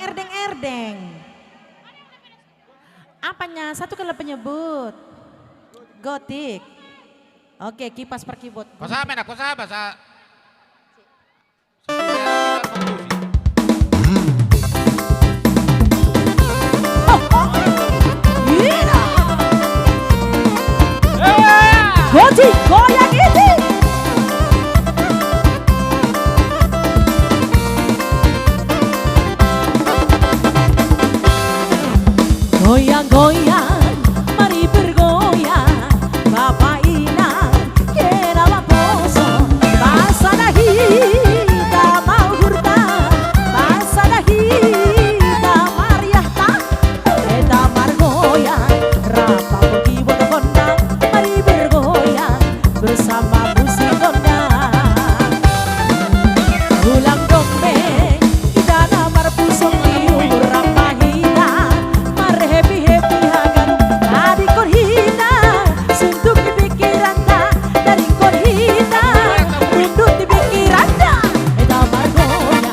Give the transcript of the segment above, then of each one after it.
erdeng-erdeng. Apanya? Satu kali penyebut. Gotik. Oke, kipas per keyboard. Kosa apa nak? Kosa apa? Gotik, goyang ini. Goyang-goyang, mari bergoyang, Bapak Inang, kenapa poso, basa dahi, tak mau hurta, basa dahi, tak mariah tak, kita margoyang, rapa pergi kondang, mari bergoyang, bersama musik kondang. Ulang dombeng, kita namar pusong liur ramahina, mar happy happy hagan, tadi kor hina, suntuk di pikiran dah, dari kor hina, rundut di pikiran dah, kita bergoyang,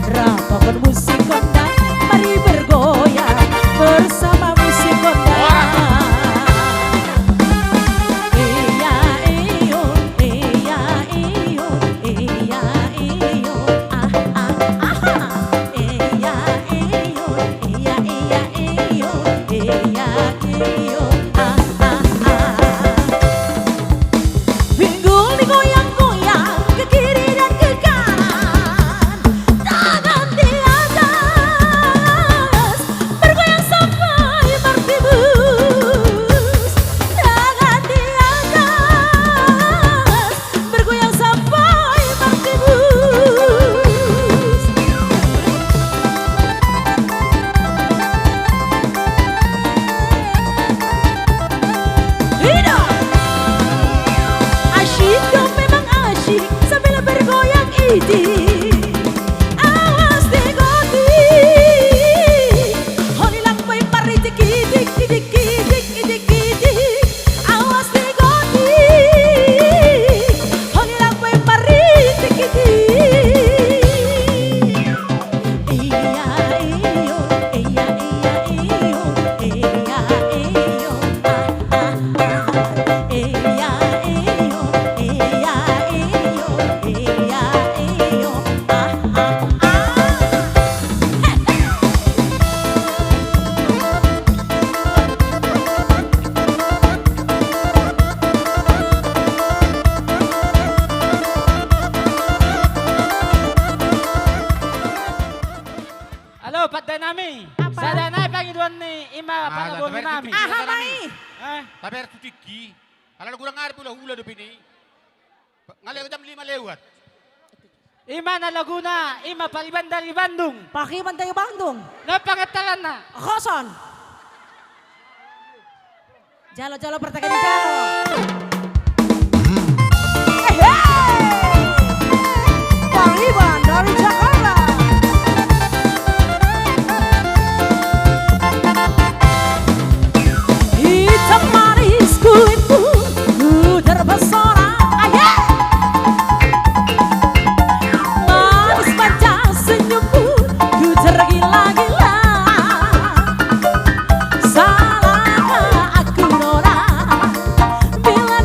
rapakon musik kondang, mari bergoyang, bersama musik kondang. Iya iyo, iya iyo, iya iyo, ah ah ah, iya iyo, iya iya iyo, iya iyo, ah ah ah. Pinggul digoyang-goyang ke kiri dan ke kanan, tangan di atas, bergoyang sampai bertibus. Tangan di atas, bergoyang sampai bertibus. Hidup! Asyik dong memang asyik sambil bergoyang ini. Awas digoti. Holilang boy pari dikidik kidik kidik kidik kidik. Awas digoti. Holilang boy pari dikidik. Iya iyo, iya iya iyo, iya iyo, ah ah ah. Iya iyo, iya iyo, iya iyo, ah ah ah. Halo, Pak Danami. Apa? Saya naik panggilan nih, Ima Panabono nami. Aha mai. Eh, Tapi harus tinggi. Kalau kurang air pula hula di sini. Ngalir jam 5 lewat. Ima na Laguna, Ima Paliban dari Bandung. Pakiman tayo Bandung. Napangatalan na. Koson. Jalo-jalo pertanyaan jalo. Pakiman dari Jakarta. Hitam manis kulitmu, ku terpesona. Manis manja senyummu, ku tergila-gila. Salahkah aku Nora, bila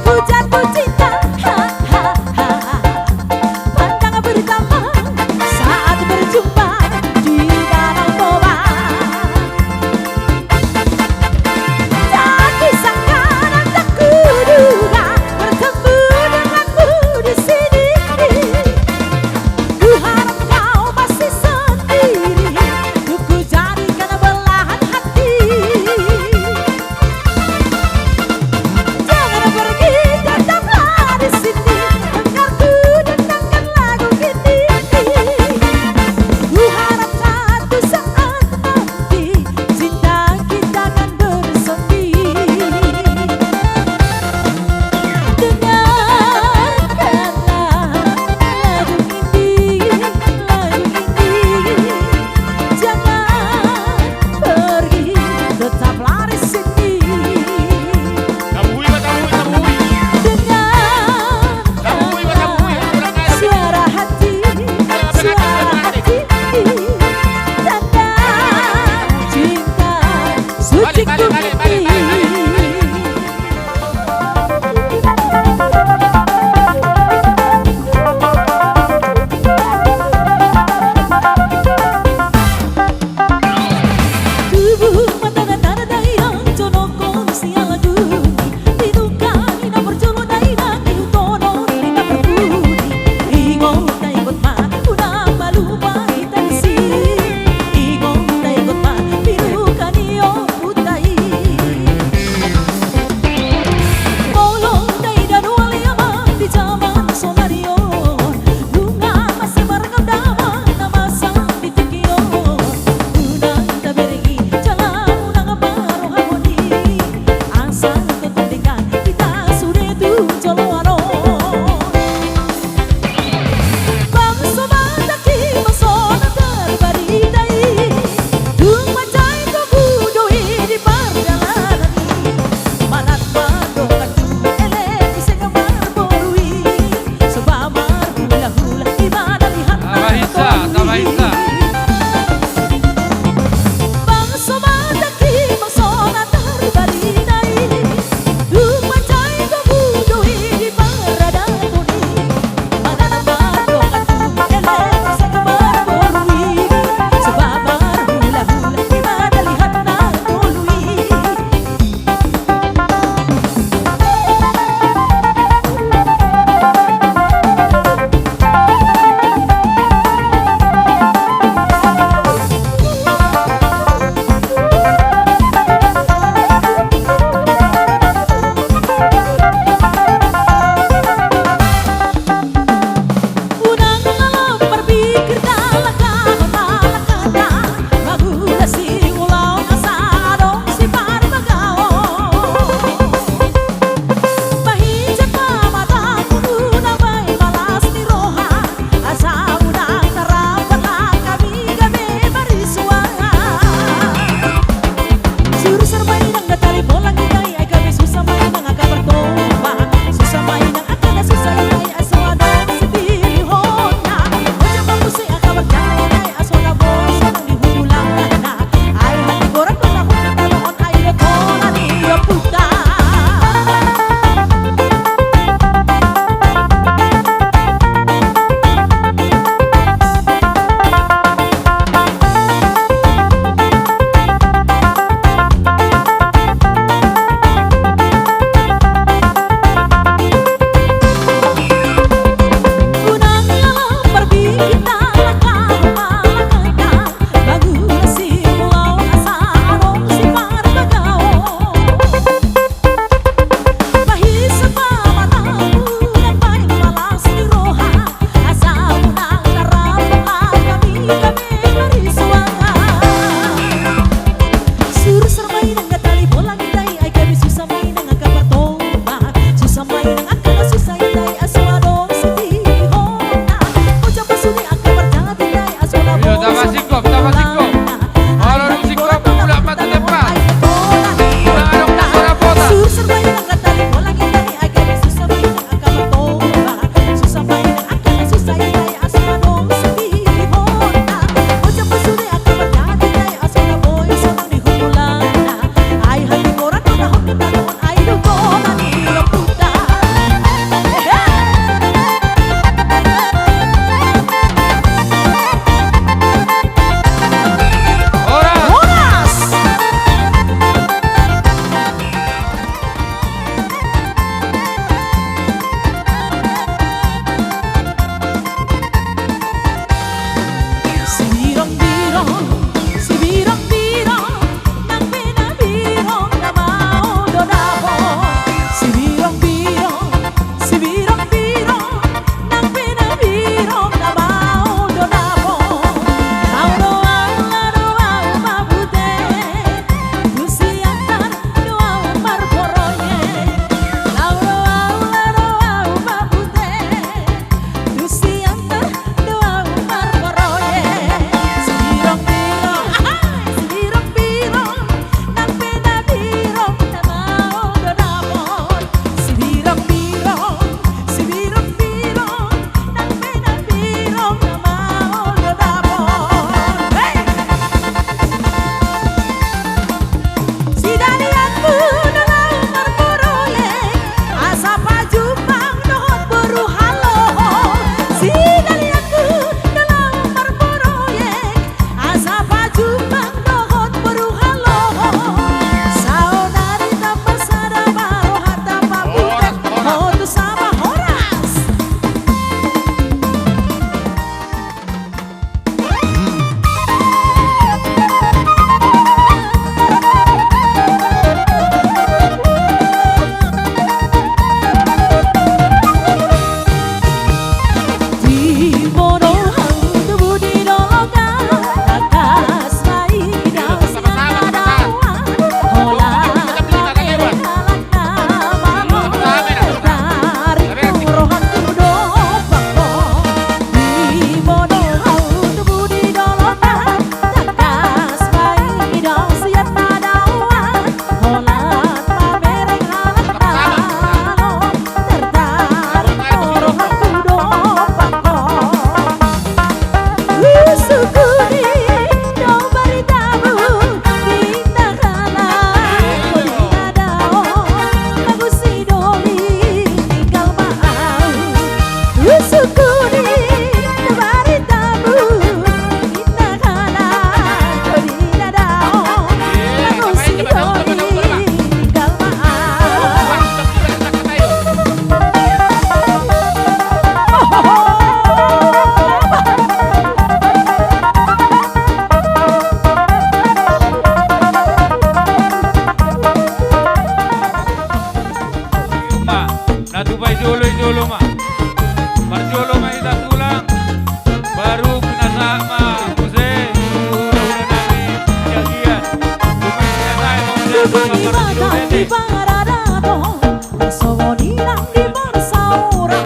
bunyi batang di paradato, somonina di Marsaura,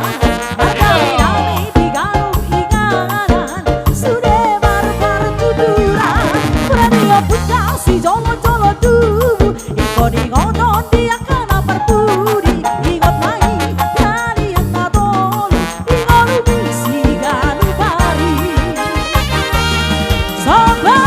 berdamai-damai di Galuh Inganan, sudah barbar tuduran, radio punya si jolo-jolo dulu, ikon-ikonon dia kena berbudi, ingat mai kalian tak tolu, ingat misi Galuh Bari, sobat.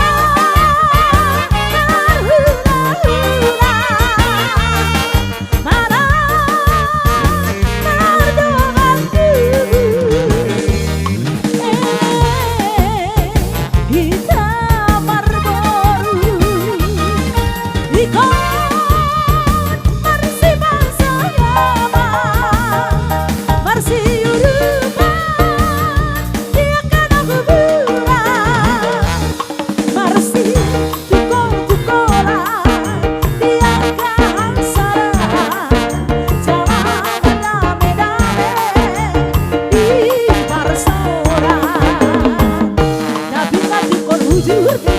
Jujur di